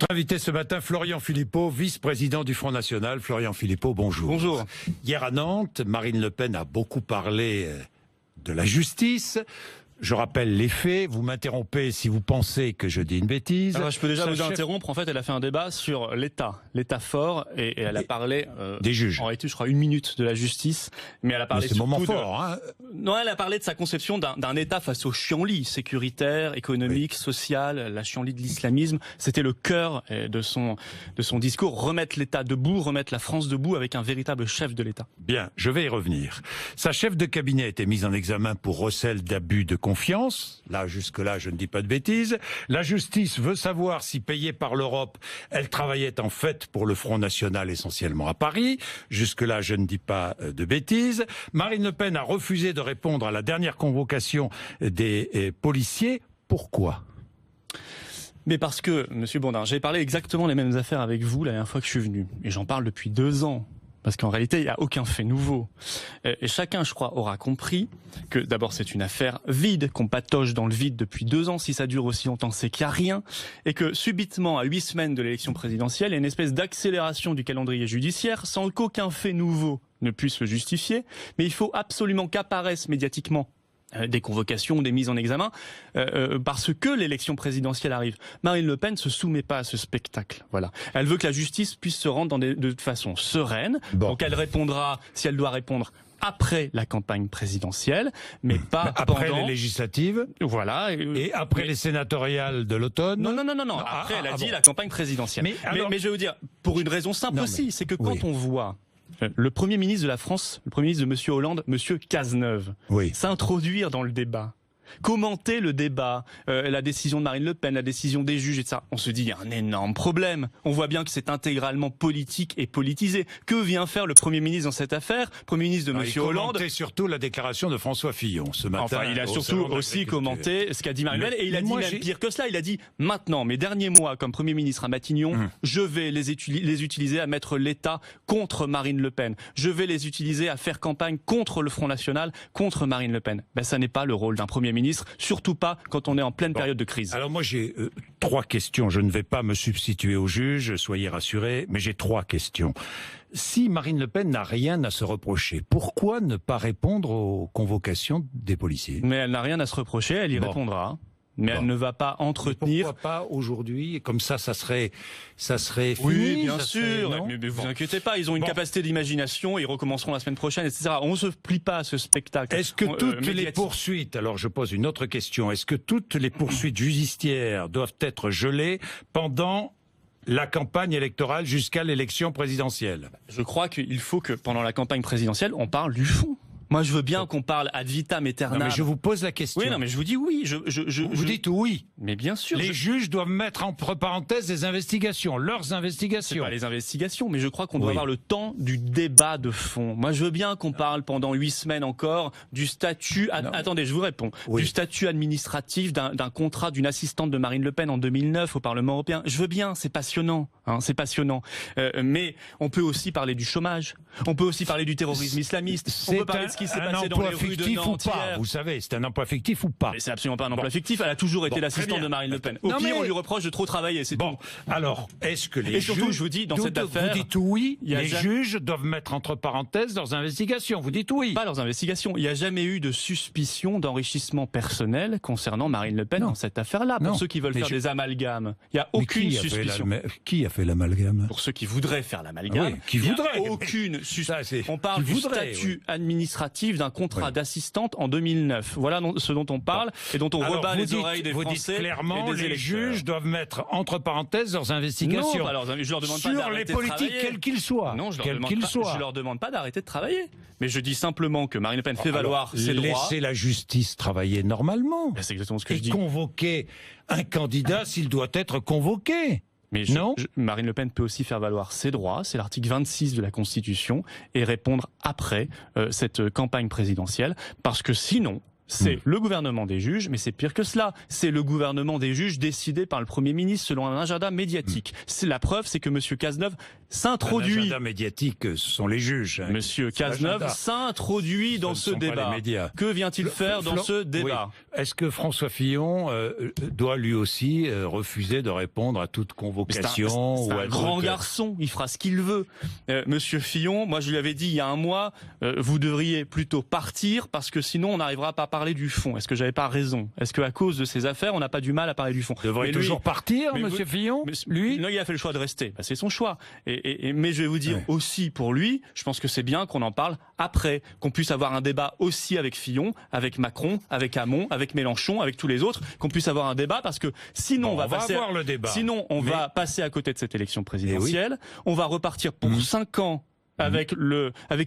Notre invité ce matin, Florian Philippot, vice-président du Front National. Florian Philippot, bonjour. Bonjour. Hier à Nantes, Marine Le Pen a beaucoup parlé de la justice. Je rappelle les faits, vous m'interrompez si vous pensez que je dis une bêtise. Alors, je peux déjà vous interrompre. En fait, elle a fait un débat sur l'État fort, et elle a parlé des juges. En réalité, je crois 1 minute de la justice, mais elle a parlé surtout moment fort. Hein. Non, elle a parlé de sa conception d'un État face au chienlit sécuritaire, économique, social, la chienlit de l'islamisme. C'était le cœur de son discours. Remettre l'État debout, remettre la France debout avec un véritable chef de l'État. Bien, je vais y revenir. Sa chef de cabinet a été mise en examen pour recel d'abus de confiance. Là, jusque-là, je ne dis pas de bêtises. La justice veut savoir si, payée par l'Europe, elle travaillait en fait pour le Front National essentiellement à Paris. Jusque-là, je ne dis pas de bêtises. Marine Le Pen a refusé de répondre à la dernière convocation des policiers. Pourquoi ? Mais parce que, Monsieur Bourdin, j'ai parlé exactement les mêmes affaires avec vous la dernière fois que je suis venu. Et j'en parle depuis 2 ans. Parce qu'en réalité, il n'y a aucun fait nouveau. Et chacun, je crois, aura compris que d'abord c'est une affaire vide, qu'on patauge dans le vide depuis 2 ans. Si ça dure aussi longtemps, c'est qu'il n'y a rien. Et que subitement, à 8 semaines de l'élection présidentielle, il y a une espèce d'accélération du calendrier judiciaire sans qu'aucun fait nouveau ne puisse le justifier. Mais il faut absolument qu'apparaisse médiatiquement des convocations, des mises en examen, parce que l'élection présidentielle arrive. Marine Le Pen ne se soumet pas à ce spectacle. Voilà. Elle veut que la justice puisse se rendre de façon sereine. Bon. Donc elle répondra, si elle doit répondre, après la campagne présidentielle, mais pas après pendant les législatives. Voilà. Et après les sénatoriales de l'automne. Non. Après, elle a dit la campagne présidentielle. Mais je vais vous dire, pour une raison simple aussi, c'est que quand on voit le Premier ministre de la France, le Premier ministre de Monsieur Hollande, Monsieur Cazeneuve, s'introduire dans le débat, commenter le débat, la décision de Marine Le Pen, la décision des juges et ça, on se dit il y a un énorme problème. On voit bien que c'est intégralement politique et politisé. Que vient faire le Premier ministre dans cette affaire ? Premier ministre de Monsieur Hollande. Il commentait surtout la déclaration de François Fillon ce matin. Enfin, il a surtout aussi commenté ce qu'a dit Marine Le Pen et il a dit même pire que cela. Il a dit maintenant, mes derniers mois comme Premier ministre à Matignon, je vais les utiliser à mettre l'État contre Marine Le Pen. Je vais les utiliser à faire campagne contre le Front National, contre Marine Le Pen. Ben, ça n'est pas le rôle d'un Premier ministre. Surtout pas quand on est en pleine période de crise. Alors moi j'ai 3 questions. Je ne vais pas me substituer au juge, soyez rassurés, mais j'ai 3 questions. Si Marine Le Pen n'a rien à se reprocher, pourquoi ne pas répondre aux convocations des policiers ? Mais elle n'a rien à se reprocher, elle y répondra. Mais elle ne va pas entretenir. Pourquoi pas aujourd'hui ? Comme ça serait fini. Oui, bien sûr. Mais vous inquiétez pas, ils ont une capacité d'imagination, ils recommenceront la semaine prochaine, etc. On ne se plie pas à ce spectacle. Est-ce que toutes les poursuites, alors je pose une autre question, est-ce que toutes les poursuites judiciaires doivent être gelées pendant la campagne électorale jusqu'à l'élection présidentielle ? Je crois qu'il faut que pendant la campagne présidentielle, on parle du fond. Moi, je veux bien qu'on parle ad vitam aeternam. Non, mais je vous pose la question. Oui, non, mais je vous dis oui. Vous dites oui. Mais bien sûr. Les juges doivent mettre entre parenthèses des investigations, leurs investigations. C'est pas les investigations, mais je crois qu'on doit avoir le temps du débat de fond. Moi, je veux bien qu'on parle pendant 8 semaines encore du statut. Attendez, je vous réponds. Du statut administratif d'un contrat d'une assistante de Marine Le Pen en 2009 au Parlement européen. Je veux bien, c'est passionnant. C'est passionnant. Mais on peut aussi parler du chômage. On peut aussi parler du terrorisme islamiste. On peut parler de ce qui s'est passé dans les rues de Nantes hier. Vous savez, c'est un emploi fictif ou pas ? Mais c'est absolument pas un emploi fictif. Elle a toujours été l'assistante de Marine Le Pen. Au pire, on lui reproche de trop travailler. C'est tout. Alors, est-ce que les juges... Et surtout, juges, je vous dis, dans cette affaire... Vous dites oui, les juges doivent mettre entre parenthèses leurs investigations. Vous dites oui. Pas leurs investigations. Il n'y a jamais eu de suspicion d'enrichissement personnel concernant Marine Le Pen dans cette affaire-là. Pour ceux qui veulent faire des amalgames, il n'y a aucune suspicion. Qui a fait l'amalgame ? Pour ceux qui voudraient faire l'amalgame, il n'y a aucune suspicion. On parle du statut administratif d'un contrat d'assistante en 2009. Voilà ce dont on parle et dont on rebat les oreilles des Français. Vous dites clairement, les juges doivent mettre entre parenthèses leurs investigations. Non, je leur demande pas sur d'arrêter les politiques, quels qu'ils soient. Non, je leur demande pas d'arrêter de travailler. Mais je dis simplement que Marine Le Pen fait valoir ses droits. Laissez la justice travailler normalement. C'est exactement ce que je dis. Et convoquer un candidat s'il doit être convoqué. Mais Marine Le Pen peut aussi faire valoir ses droits, c'est l'article 26 de la Constitution, et répondre après cette campagne présidentielle, parce que sinon, C'est le gouvernement des juges, mais c'est pire que cela. C'est le gouvernement des juges décidé par le Premier ministre selon un agenda médiatique. C'est la preuve, c'est que M. Cazeneuve s'introduit. L'agenda médiatique, ce sont les juges. M. Cazeneuve s'introduit dans ce débat. Que vient-il faire dans ce débat? Est-ce que François Fillon doit lui aussi refuser de répondre à toute convocation? C'est un grand garçon, il fera ce qu'il veut. Monsieur Fillon, moi je lui avais dit il y a un mois, vous devriez plutôt partir parce que sinon on n'arrivera pas à parler du fond. Est-ce que j'avais pas raison? Est-ce qu'à cause de ces affaires, on n'a pas du mal à parler du fond? Devrait toujours partir, Monsieur Fillon? Lui? Non, il a fait le choix de rester. C'est son choix. Mais je vais vous dire aussi pour lui, je pense que c'est bien qu'on en parle après, qu'on puisse avoir un débat aussi avec Fillon, avec Macron, avec Hamon, avec Mélenchon, avec tous les autres, qu'on puisse avoir un débat parce que sinon on va avoir le débat. Sinon on va passer à côté de cette élection présidentielle. On va repartir pour 5 ans avec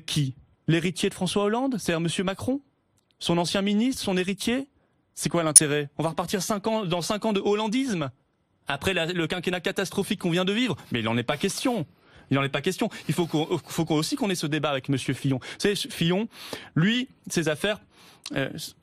qui? L'héritier de François Hollande, c'est-à-dire Monsieur Macron? Son ancien ministre, son héritier? C'est quoi l'intérêt? On va repartir 5 ans de hollandisme après le quinquennat catastrophique qu'on vient de vivre? Mais il n'en est pas question. Il n'en est pas question. Il faut aussi qu'on ait ce débat avec Monsieur Fillon. Vous savez, Fillon, lui, ses affaires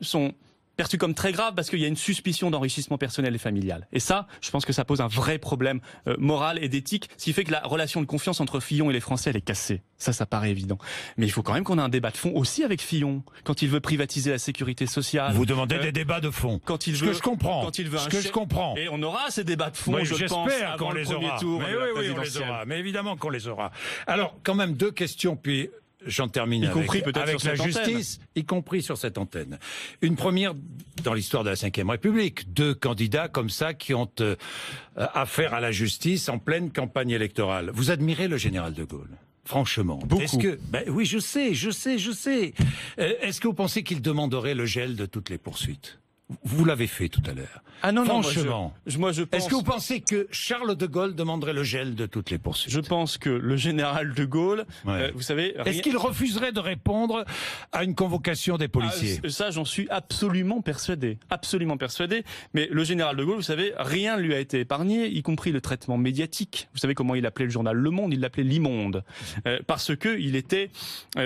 sont perçues comme très graves parce qu'il y a une suspicion d'enrichissement personnel et familial. Et ça, je pense que ça pose un vrai problème moral et d'éthique, ce qui fait que la relation de confiance entre Fillon et les Français, elle est cassée. Ça paraît évident. Mais il faut quand même qu'on ait un débat de fond aussi avec Fillon, quand il veut privatiser la sécurité sociale. Vous demandez des débats de fond. Quand il veut, ce que je comprends. Quand il veut je comprends. Et on aura ces débats de fond, je pense, avant le premier tour de la présidentielle. On les aura. Mais évidemment qu'on les aura. Alors, quand même, 2 questions, puis j'en termine avec la justice, y compris sur cette antenne. Une première dans l'histoire de la Ve République. 2 candidats comme ça qui ont affaire à la justice en pleine campagne électorale. Vous admirez le général de Gaulle? Franchement. Beaucoup. Oui, je sais. Est-ce que vous pensez qu'il demanderait le gel de toutes les poursuites? Vous l'avez fait tout à l'heure. Ah non, franchement. Moi, je pense... Est-ce que vous pensez que Charles de Gaulle demanderait le gel de toutes les poursuites? Je pense que le général de Gaulle, vous savez... Est-ce qu'il refuserait de répondre à une convocation des policiers? Ça, j'en suis absolument persuadé. Absolument persuadé. Mais le général de Gaulle, vous savez, rien ne lui a été épargné, y compris le traitement médiatique. Vous savez comment il appelait le journal Le Monde? Il l'appelait l'immonde. Parce que il était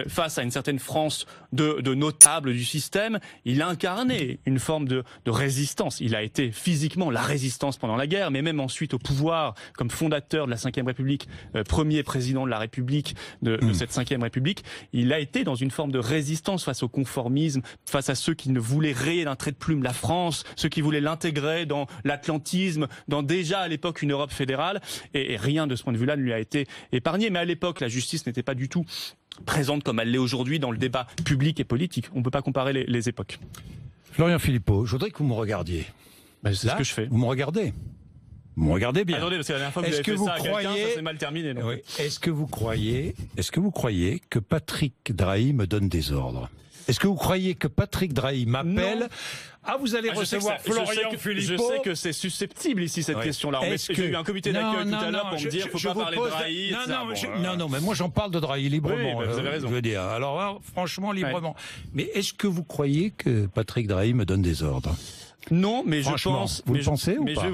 face à une certaine France de notables du système. Il incarnait une forme de résistance. Il a été physiquement la résistance pendant la guerre, mais même ensuite au pouvoir, comme fondateur de la Ve République, premier président de la République, de cette Ve République, il a été dans une forme de résistance face au conformisme, face à ceux qui ne voulaient rayer d'un trait de plume la France, ceux qui voulaient l'intégrer dans l'atlantisme, dans déjà à l'époque une Europe fédérale, et rien de ce point de vue-là ne lui a été épargné. Mais à l'époque, la justice n'était pas du tout présente comme elle l'est aujourd'hui dans le débat public et politique. On ne peut pas comparer les époques. Florian Philippot, je voudrais que vous me regardiez. C'est ce que je fais. Vous me regardez? Vous me regardez bien. Attendez, parce que la dernière fois que vous avez fait ça à quelqu'un, ça s'est mal terminé. Donc. Oui. Est-ce que vous croyez que Patrick Drahi me donne des ordres? Est-ce que vous croyez que Patrick Drahi m'appelle? Ah, vous allez recevoir Florian Philippot. Je sais que c'est susceptible ici, cette question-là. J'ai eu un comité d'accueil tout à l'heure pour me dire qu'il ne faut pas parler de Drahi. Non, mais moi j'en parle de Drahi librement. Oui, vous avez raison. Je veux dire. Alors là, franchement, librement. Mais est-ce que vous croyez que Patrick Drahi me donne des ordres? Non, mais je pense. Vous le pensez ou pas?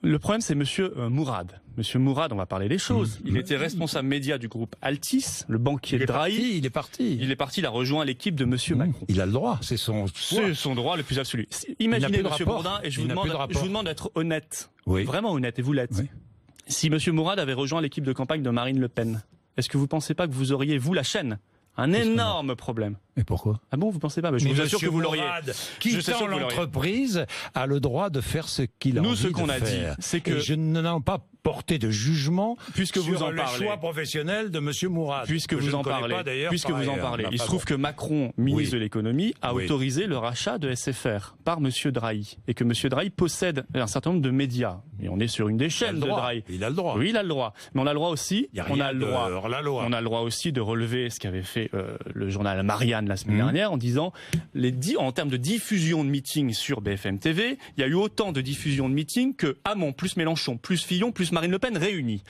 Le problème, c'est Monsieur Mourad. Monsieur Mourad, on va parler des choses. Il était responsable média du groupe Altis, le banquier de Drahi. Il est parti. Il a rejoint l'équipe de Monsieur Macron. Il a le droit, c'est son droit le plus absolu. Imaginez Monsieur Bourdin, et je vous demande d'être honnête. Oui. Vraiment honnête, et vous l'êtes. Oui. Si Monsieur Mourad avait rejoint l'équipe de campagne de Marine Le Pen, est-ce que vous pensez pas que vous auriez, vous, la chaîne, un énorme problème? Et pourquoi? Ah bon, vous pensez pas? Je vous assure que vous l'auriez. Quittant l'entreprise a le droit de faire ce qu'il a envie de faire. Nous, ce qu'on a dit, c'est que je n'ai pas porté de jugement puisque vous en le parlez. Choix professionnel de Monsieur Mourad. Puisque vous en parlez. Il se trouve que Macron, ministre de l'économie, a autorisé le rachat de SFR par Monsieur Drahi, et que Monsieur Drahi possède un certain nombre de médias. Et on est sur une des chaînes de Drahi. Il a le droit. Oui, il a le droit. Mais on a le droit aussi. On a le droit aussi de relever ce qu'avait fait le journal Marianne la semaine dernière en disant en termes de diffusion de meetings sur BFM TV, il y a eu autant de diffusion de meetings que Hamon plus Mélenchon plus Fillon plus Marine Le Pen réunis.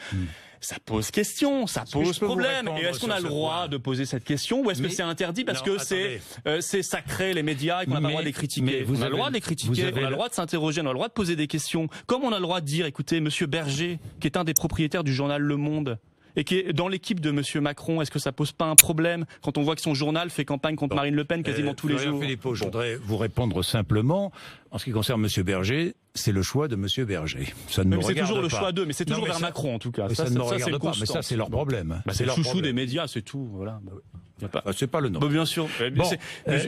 Ça pose question, ça pose problème. Et est-ce qu'on a le droit de poser cette question ou est-ce que c'est interdit parce que c'est sacré les médias et qu'on n'a pas le droit de les critiquer? On a le droit de les critiquer, on a le droit de s'interroger, on a le droit de poser des questions. Comme on a le droit de dire, écoutez, Monsieur Berger, qui est un des propriétaires du journal Le Monde, et qui est dans l'équipe de Monsieur Macron, est-ce que ça pose pas un problème quand on voit que son journal fait campagne contre Marine Le Pen quasiment tous les jours? Philippot, je voudrais vous répondre simplement. En ce qui concerne Monsieur Berger, c'est le choix de Monsieur Berger. Ça ne me regarde pas. C'est toujours le choix d'eux, mais c'est toujours vers Macron en tout cas. Ça ne me regarde pas, mais ça c'est leur problème. C'est le chouchou des médias, c'est tout. Voilà. C'est pas le nôtre. Bien sûr. Bon,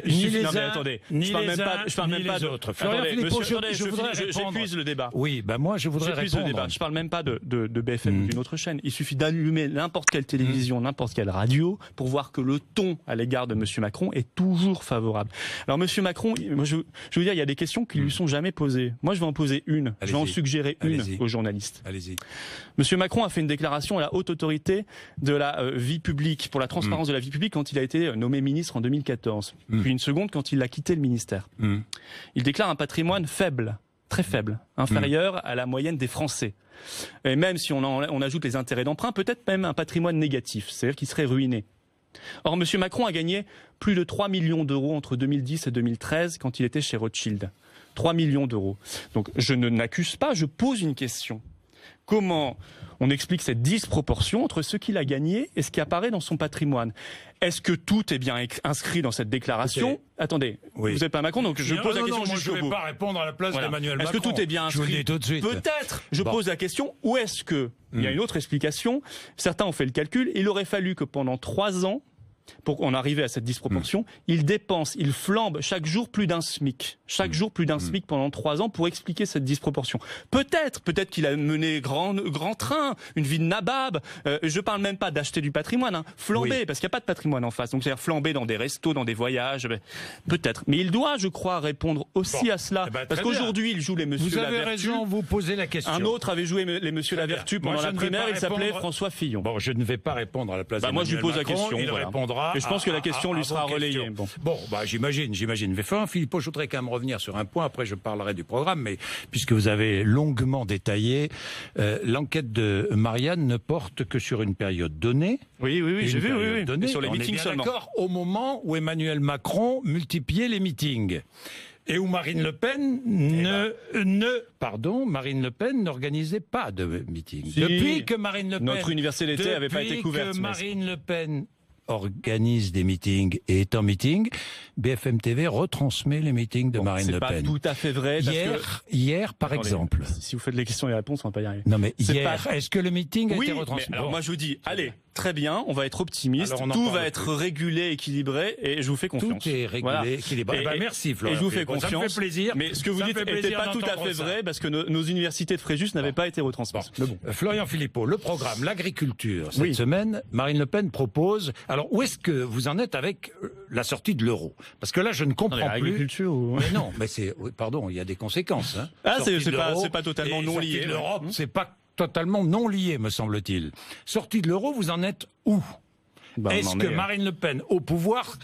ni les uns, attendez, ni les parle même pas les autres. Florian Philippot, j'épuise le débat. Oui, moi je voudrais répondre. Le débat. Je parle même pas de BFM ou d'une autre chaîne. Il suffit d'allumer n'importe quelle télévision, n'importe quelle radio pour voir que le ton à l'égard de Monsieur Macron est toujours favorable. Alors Monsieur Macron, moi je veux dire, il y a des questions qui lui sont jamais posées. Moi je vais en poser une. Je vais en suggérer une aux journalistes. Allez-y. Monsieur Macron a fait une déclaration à la haute autorité de la vie publique, pour la transparence de la vie publique, quand il a été nommé ministre en 2014. Puis une seconde quand il a quitté le ministère. Il déclare un patrimoine faible, très faible, inférieur à la moyenne des Français. Et même si on ajoute les intérêts d'emprunt, peut-être même un patrimoine négatif, c'est-à-dire qu'il serait ruiné. Or, M. Macron a gagné plus de 3 millions d'euros entre 2010 et 2013 quand il était chez Rothschild. 3 millions d'euros. Donc je ne n'accuse pas, je pose une question. Comment on explique cette disproportion entre ce qu'il a gagné et ce qui apparaît dans son patrimoine? Est-ce que tout est bien inscrit dans cette déclaration? Attendez, vous n'êtes pas Macron, donc je pose la question jusqu'au bout. Je ne vais pas répondre à la place d'Emmanuel Macron. Est-ce que tout est bien inscrit? Je vous le dis tout de suite. Peut-être. Je pose la question, ou est-ce que, il y a une autre explication, certains ont fait le calcul, il aurait fallu que pendant 3 ans, pour en arriver à cette disproportion, il flambe chaque jour plus d'un SMIC. Chaque jour plus d'un SMIC pendant 3 ans pour expliquer cette disproportion. Peut-être qu'il a mené grand train, une vie de nabab. Je parle même pas d'acheter du patrimoine, flamber, parce qu'il n'y a pas de patrimoine en face. Donc c'est-à-dire flamber dans des restos, dans des voyages. Peut-être. Mais il doit, je crois, répondre aussi à cela. Parce qu'aujourd'hui, il joue les Monsieur Lavertu. Vous avez raison, vous posez la question. Un autre avait joué les Monsieur Lavertu pendant la primaire, il s'appelait François Fillon. Bon, je ne vais pas répondre à la place moi, je lui pose la Macron, question. Il répondra. Et je pense que la question lui sera relayée. J'imagine. Mais Philippot, je voudrais quand même revenir sur un point. Après, je parlerai du programme. Mais puisque vous avez longuement détaillé, l'enquête de Marianne ne porte que sur une période donnée. Oui, j'ai vu. Et sur les meetings seulement. D'accord, au moment où Emmanuel Macron multipliait les meetings. Et où Marine Le Pen Marine Le Pen n'organisait pas de meeting. Si. Depuis que Marine Le Pen, notre université d'été avait pas été couverte. Depuis que Marine Le Pen organise des meetings et est en meeting, BFM TV retransmet les meetings de Marine Le Pen. C'est pas tout à fait vrai. Hier, par exemple. Si vous faites les questions et les réponses, on va pas y arriver. Non, mais est-ce que le meeting a été retransmis? Alors moi je vous dis, allez, très bien, on va être optimiste, tout va être régulé, équilibré, et je vous fais confiance. Tout est régulé, équilibré. Merci Florian. Et je vous fais confiance. Ça me fait plaisir. Mais ce que vous dites n'était pas tout à fait vrai, parce que nos universités de Fréjus n'avaient pas été retransmises. Florian Philippot, le programme, l'agriculture. Cette semaine, Marine Le Pen propose... Alors, où est-ce que vous en êtes avec la sortie de l'euro? Parce que là, je ne comprends plus. Mais non, mais pardon, il y a des conséquences. C'est pas totalement non lié. L'Europe, c'est pas totalement non lié, me semble-t-il. Sortie de l'euro, vous en êtes où? Est-ce que Marine Le Pen, au pouvoir,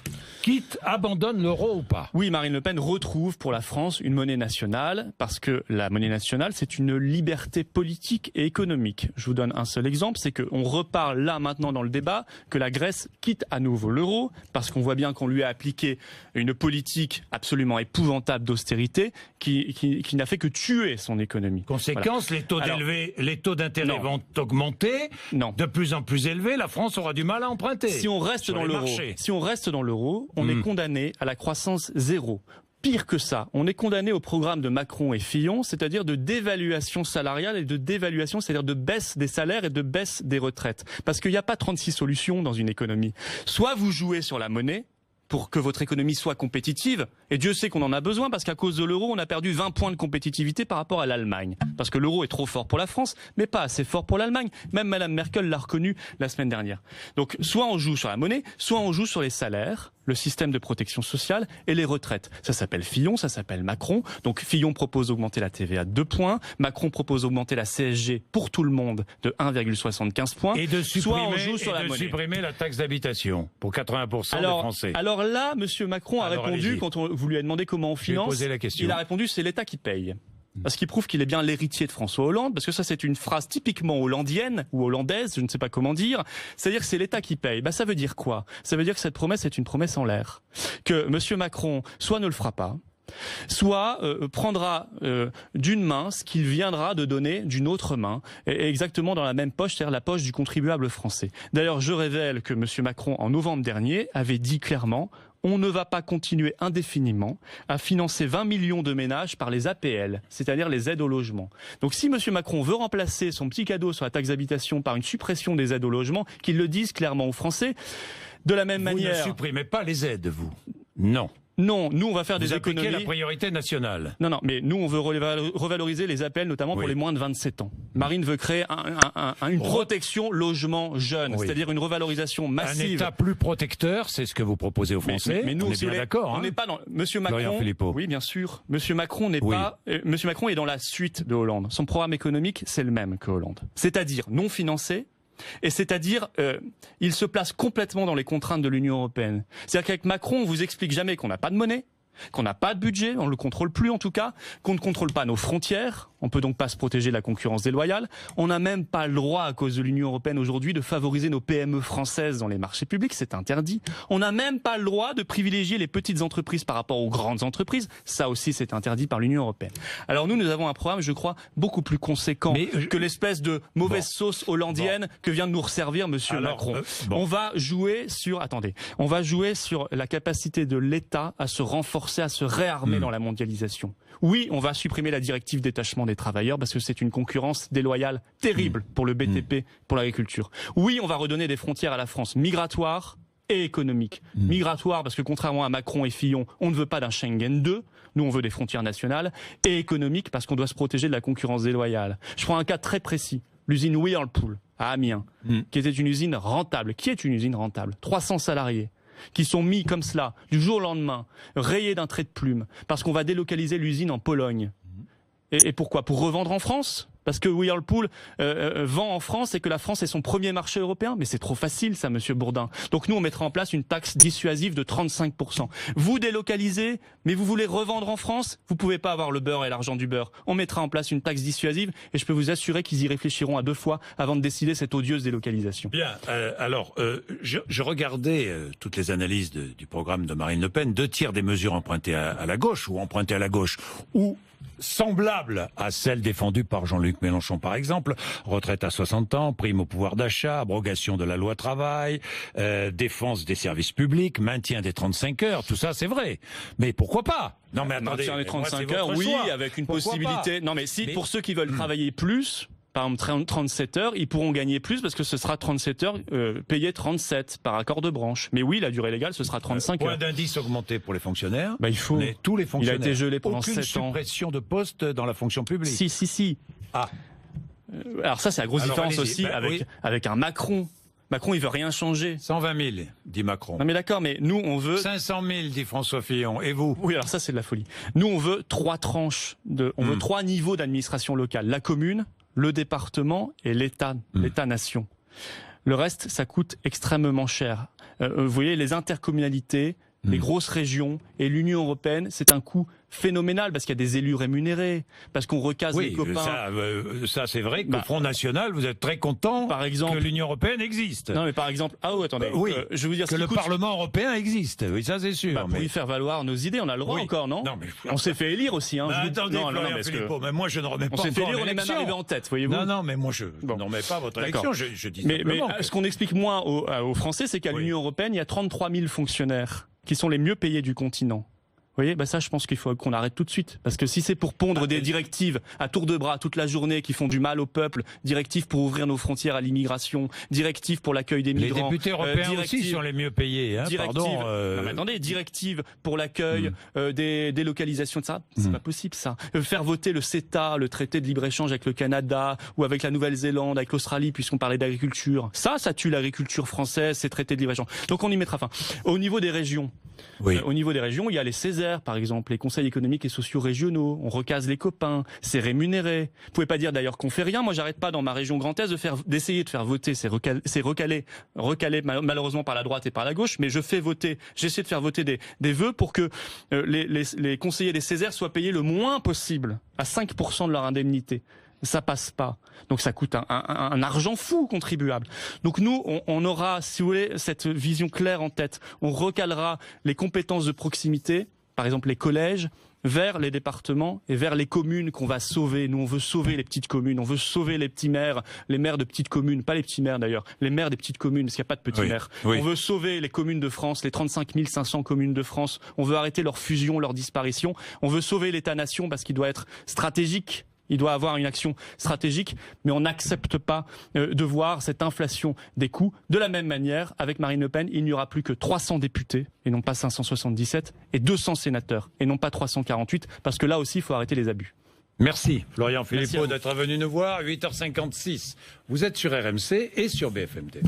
abandonne l'euro ou pas? Oui, Marine Le Pen retrouve pour la France une monnaie nationale, parce que la monnaie nationale, c'est une liberté politique et économique. Je vous donne un seul exemple, c'est qu'on reparle là maintenant dans le débat que la Grèce quitte à nouveau l'euro, parce qu'on voit bien qu'on lui a appliqué une politique absolument épouvantable d'austérité qui n'a fait que tuer son économie. Conséquence, les taux d'intérêt vont augmenter, de plus en plus élevés, la France aura du mal à emprunter. Si on reste dans l'euro, on est condamné à la croissance zéro. Pire que ça, on est condamné au programme de Macron et Fillon, c'est-à-dire de dévaluation salariale et de dévaluation, c'est-à-dire de baisse des salaires et de baisse des retraites. Parce qu'il n'y a pas 36 solutions dans une économie. Soit vous jouez sur la monnaie, pour que votre économie soit compétitive, et Dieu sait qu'on en a besoin, parce qu'à cause de l'euro, on a perdu 20 points de compétitivité par rapport à l'Allemagne. Parce que l'euro est trop fort pour la France, mais pas assez fort pour l'Allemagne. Même Madame Merkel l'a reconnu la semaine dernière. Donc, soit on joue sur la monnaie, soit on joue sur les salaires, le système de protection sociale et les retraites. Ça s'appelle Fillon, ça s'appelle Macron. Donc Fillon propose d'augmenter la TVA de 2 points, Macron propose d'augmenter la CSG pour tout le monde de 1,75 points. Et de supprimer la taxe d'habitation pour 80% des Français. Alors là, Monsieur Macron a répondu, quand vous lui a demandé comment on finance, il a répondu c'est l'État qui paye. Parce qu'il prouve qu'il est bien l'héritier de François Hollande, parce que ça c'est une phrase typiquement hollandienne ou hollandaise, je ne sais pas comment dire, c'est-à-dire que c'est l'État qui paye. Ça veut dire quoi? Ça veut dire que cette promesse est une promesse en l'air. Que Monsieur Macron soit ne le fera pas, soit prendra d'une main ce qu'il viendra de donner d'une autre main, et exactement dans la même poche, c'est-à-dire la poche du contribuable français. D'ailleurs, je révèle que M. Macron, en novembre dernier, avait dit clairement: on ne va pas continuer indéfiniment à financer 20 millions de ménages par les APL, c'est-à-dire les aides au logement. Donc si M. Macron veut remplacer son petit cadeau sur la taxe d'habitation par une suppression des aides au logement, qu'il le dise clairement aux Français. De la même manière... Vous ne supprimez pas les aides, vous? Non. Non, nous on va faire des économies. La priorité nationale. Non, mais nous on veut revaloriser les APL, notamment pour les moins de 27 ans. Marine veut créer une protection logement jeune, c'est-à-dire une revalorisation massive. Un État plus protecteur, c'est ce que vous proposez aux Français. Mais nous, on est bien d'accord. On n'est pas dans. Monsieur Macron. Oui, bien sûr. Monsieur Macron n'est pas. Monsieur Macron est dans la suite de Hollande. Son programme économique, c'est le même que Hollande, c'est-à-dire non financé. Et c'est-à-dire, il se place complètement dans les contraintes de l'Union européenne. C'est-à-dire qu'avec Macron, on vous explique jamais qu'on n'a pas de monnaie, qu'on n'a pas de budget, on ne le contrôle plus en tout cas, qu'on ne contrôle pas nos frontières, on peut donc pas se protéger de la concurrence déloyale, on n'a même pas le droit à cause de l'Union européenne aujourd'hui de favoriser nos PME françaises dans les marchés publics, c'est interdit. On n'a même pas le droit de privilégier les petites entreprises par rapport aux grandes entreprises, ça aussi c'est interdit par l'Union européenne. Alors nous avons un programme, je crois, beaucoup plus conséquent que l'espèce de mauvaise sauce hollandienne que vient de nous resservir Monsieur Macron. On va jouer sur, on va jouer sur la capacité de l'État à se renforcer, à se réarmer dans la mondialisation. Oui, on va supprimer la directive détachement des travailleurs parce que c'est une concurrence déloyale terrible pour le BTP, pour l'agriculture. Oui, on va redonner des frontières à la France migratoires et économiques. Migratoires parce que contrairement à Macron et Fillon, on ne veut pas d'un Schengen 2. Nous, on veut des frontières nationales. Et économiques parce qu'on doit se protéger de la concurrence déloyale. Je prends un cas très précis. L'usine Whirlpool à Amiens, qui était une usine rentable. Qui est une usine rentable? 300 salariés. Qui sont mis comme cela, du jour au lendemain, rayés d'un trait de plume, parce qu'on va délocaliser l'usine en Pologne. Et pourquoi? Pour revendre en France? Parce que Whirlpool vend en France et que la France est son premier marché européen? Mais c'est trop facile ça, Monsieur Bourdin. Donc nous, on mettra en place une taxe dissuasive de 35%. Vous délocalisez, mais vous voulez revendre en France? Vous pouvez pas avoir le beurre et l'argent du beurre. On mettra en place une taxe dissuasive et je peux vous assurer qu'ils y réfléchiront à 2 fois avant de décider cette odieuse délocalisation. Bien, je regardais toutes les analyses du programme de Marine Le Pen. 2 tiers des mesures empruntées à la gauche ou semblables à celles défendues par Jean-Luc Mélenchon par exemple, retraite à 60 ans, prime au pouvoir d'achat, abrogation de la loi travail, défense des services publics, maintien des 35 heures, tout ça c'est vrai. Mais pourquoi pas? Non mais attendez, maintien des 35 heures, oui, avec une possibilité. Non mais si, pour ceux qui veulent travailler plus, par exemple 37 heures, ils pourront gagner plus parce que ce sera 37 heures payées 37 par accord de branche. Mais oui, la durée légale, ce sera 35 heures. Point d'indice augmenté pour les fonctionnaires. Il faut. Tous les fonctionnaires. Il a été gelé pendant 7 ans. Aucune suppression de poste dans la fonction publique. Si. Ah. Alors ça, c'est la grosse différence aussi avec un Macron. Macron, il veut rien changer. 120 000, dit Macron. Non mais d'accord, mais nous, on veut... 500 000, dit François Fillon. Et vous? Oui, alors ça, c'est de la folie. Nous, on veut 3 tranches on veut 3 niveaux d'administration locale. La commune, le département et l'État, l'État-nation. Le reste, ça coûte extrêmement cher. Vous voyez, les intercommunalités, les grosses régions et l'Union européenne, c'est un coût phénoménal parce qu'il y a des élus rémunérés, parce qu'on recase les copains. Ça c'est vrai qu'au Front National, vous êtes très content que l'Union européenne existe. Non mais par exemple, attendez, je vais vous dire que le Parlement européen existe. Oui, ça c'est sûr. Pour y faire valoir nos idées, on a le droit encore, non? Non mais on s'est fait élire aussi, hein. Attendez, mais moi je ne remets pas. On s'est fait élire, on est même arrivé en tête, voyez-vous. Non, mais moi je ne remets pas votre élection. Je dis simplement. Mais ce qu'on explique moins aux Français, c'est qu'à l'Union européenne, il y a 33 000 fonctionnaires qui sont les mieux payés du continent. Vous voyez, ça, je pense qu'il faut qu'on arrête tout de suite. Parce que si c'est pour pondre des directives à tour de bras toute la journée qui font du mal au peuple, directives pour ouvrir nos frontières à l'immigration, directives pour l'accueil des migrants... Les députés européens aussi sont les mieux payés, hein, pardon. Non, mais attendez, directives pour l'accueil, des localisations, etc. C'est pas possible, ça. Faire voter le CETA, le traité de libre-échange avec le Canada, ou avec la Nouvelle-Zélande, avec l'Australie, puisqu'on parlait d'agriculture. Ça tue l'agriculture française, ces traités de libre-échange. Donc on y mettra fin. Au niveau des régions, il y a les Césaires, par exemple, les conseils économiques et sociaux régionaux. On recase les copains, c'est rémunéré. Vous pouvez pas dire d'ailleurs qu'on fait rien. Moi, j'arrête pas dans ma région Grand Est d'essayer de faire voter, c'est recalé malheureusement par la droite et par la gauche, mais j'essaie de faire voter des vœux pour que les conseillers des Césaires soient payés le moins possible, à 5% de leur indemnité. Ça passe pas. Donc ça coûte un argent fou aux contribuables. Donc nous, on aura, si vous voulez, cette vision claire en tête. On recalera les compétences de proximité, par exemple les collèges, vers les départements et vers les communes qu'on va sauver. Nous, on veut sauver les petites communes, on veut sauver les petits maires, les maires de petites communes, pas les petits maires d'ailleurs, les maires des petites communes, parce qu'il n'y a pas de petits maires. On veut sauver les communes de France, les 35 500 communes de France. On veut arrêter leur fusion, leur disparition. On veut sauver l'État-nation parce qu'il doit être stratégique. Il doit avoir une action stratégique, mais on n'accepte pas de voir cette inflation des coûts. De la même manière, avec Marine Le Pen, il n'y aura plus que 300 députés, et non pas 577, et 200 sénateurs, et non pas 348, parce que là aussi, il faut arrêter les abus. Merci Florian Philippot d'être venu nous voir, 8h56. Vous êtes sur RMC et sur BFM TV.